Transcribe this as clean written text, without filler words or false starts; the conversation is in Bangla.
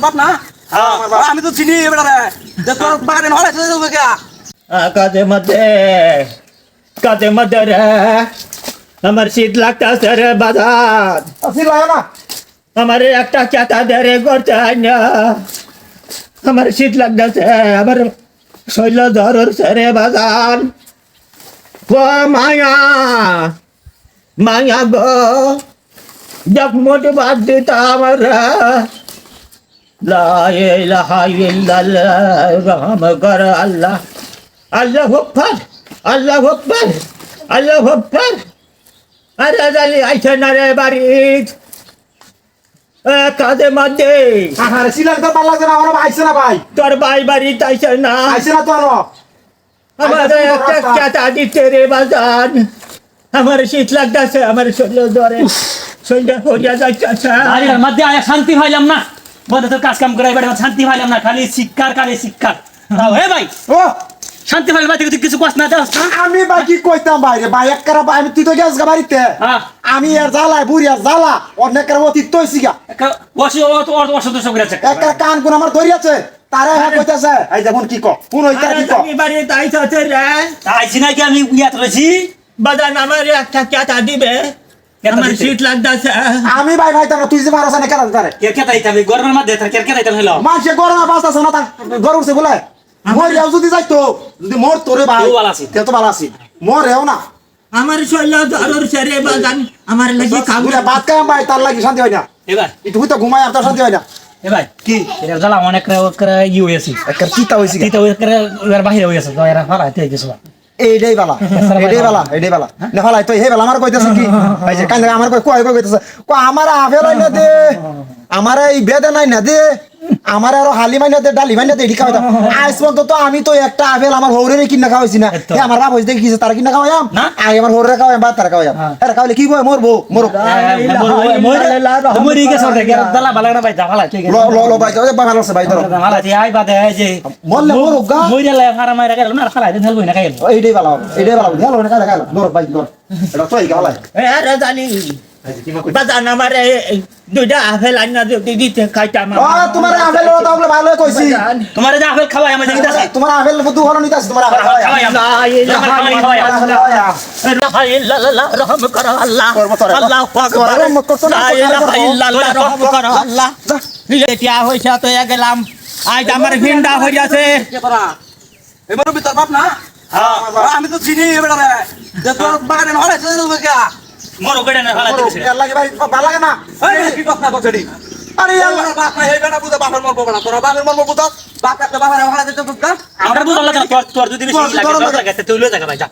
বাপ না আমি তো চিনি এবারে তোর বাগানে হরাইছে কাজে মধ্যে রে আমার শীত লাগতেছে রে বাজার আমার একটা চাটা দে রে করতে না আমার শীত লাগতেছে আমার শৈল ধরর রে বাজার ও মায়া মায়া গো জব মোট বাদ দিতা আমার লা ইলাহা ইল্লাল্লাহ রহম কর আল্লাহ আল্লাহু আকবার আল্লাহু আকবার আল্লাহু আকবার আরে জানি আইছে না রে বাড়িত কাজে মধ্যে আরে সিলার তো ভালো লাগছে না আমার আইছে না ভাই তোর ভাই বাড়িত আইছে না তো আমার একটা চাটা দিতে রে বাজান আমার শীত লাগতেছে আমার শরীর ধরে শরীরটা হরিয়া যাইতেছে বাড়ির মধ্যে আয়া শান্তি পাইলাম না বন্ধ তোর কাজ কাম করাই বেড়ে শান্তি পাইলাম না খালি শিক্ষার খালি শিক্ষার তাও হে ভাই ও শান্তি পাইলে বাড়িতে তুই কিছু কষ্ট না দাস না আমি ভাই কি কইতাম ভাই ভাই একরা আমি তুই তো গেছ বাড়িতে হ্যাঁ আমি আর জ্বালাই বুড়ি আর জ্বালা অনেক অতীত তো হইছি গা বসে অসন্তোষ করে আছে একটা কান কোন আমার ধরিয়াছে তারে হ্যাঁ কইতাছে এই যেমন কি কো কোন হইতা কি কো আমি বাড়িত আইছে রে আইছি নাকি আমি ইয়াত রয়েছি বাজান আমার একটা চাটা দিবে আমার শীত লাগতেছে আমি ভাই ভাই তুই যে মারছ না কেন তারে কেরকে তাইতে আমি গরমের মধ্যে তার কেরকে তাইতে হলো মাসে গরমে বাঁচতাছ না তার গরম উঠছে বলে মোর যাও যদি যাইতো যদি মোর তোরে ভাই তুই ভালো আছিস। তে তো ভালো আছি মোর হেও না আমার শৈল ধরর রে বাজান আমার লাগি কাম বুড়া ভাত খাইম ভাই তার লাগি শান্তি হয় না এবার একটু হইতো ঘুমাই আর তার শান্তি হয় না এ ভাই কি এটা জ্বালা অনেক করে হয়েছি একটা চিতা হইছি তুই তো এর বাহিরে হয়েছে তো এরা ফালা হয়ে গেছে এইটাই বালা এইটাই বালা না ফালাই তো হে বালা আমার কইতাছে কি এই যে কান্দে আমার কইতাছে আমার আফেল আইনা দে আমার এই বেদে নাই না দে আমার আরো হালি মাইনা দে ডালি মাইনা দে এডি খাওয়া আজ পর্যন্ত তো আমি তো একটা আপেল আমার হৌরে কিনা খাওয়াইছি না আমার বাপ হইছে কি তার কিনা খাওয়াইম না। আই আমার হৌরে খাওয়াইম বা তার খাওয়াইম এরা খাওয়াইলে কি কয় মরবো মরো মরি গেছে জ্বালা ভালো না ভাই ফালা ঠিক আছে ল ল ভাই যাও ভালো আছে ভাই ধরো ফালা দিয়ে আই বাদে যে মরলে মরো গা মরি গেলে ফারা মারা গেল না ফালা দিন হেলবই না খাইল এইটাই ভালো ভালো না খাইলে ধর ভাই ধর এটা তো এই গালাই আরে জানি বাজান আমার দুইটা আপেল আইনা দিতে খাইতাম তোমার আপেল তাহলে ভালো কইছি তোমার যে আপেল খাওয়াই আমি দেখি আছে তোমার আপেল দু ভালো নিতাছি তোমার আপেল খাওয়াই রহম কর আল্লাহ আল্লাহু আকবার লা ইলাহা ইল্লাল্লাহ রহম কর আল্লাহ এটা হইছে তো গেলাম আজ আমার ভিন্ডা হইয়াছে এবারে ভিতর বাপ না আমি তো চিনি এবারে তোর বাগানে হরাইছে মরো গড়ে না ফালা দিছে এর লাগে ভাই ভালো লাগে না এই কি কথা কইছড়ি আরে আল্লাহ বাপ না হে বেটা বুঝা বাপের মরবো না তোর বাপের মরবো বুঝা বাপ কাটতে বাপের হরাইছে তো আমরা বুঝালা তোর যদি বেশি লাগে তোর লাগে তুই লয়ে যা ভাই যা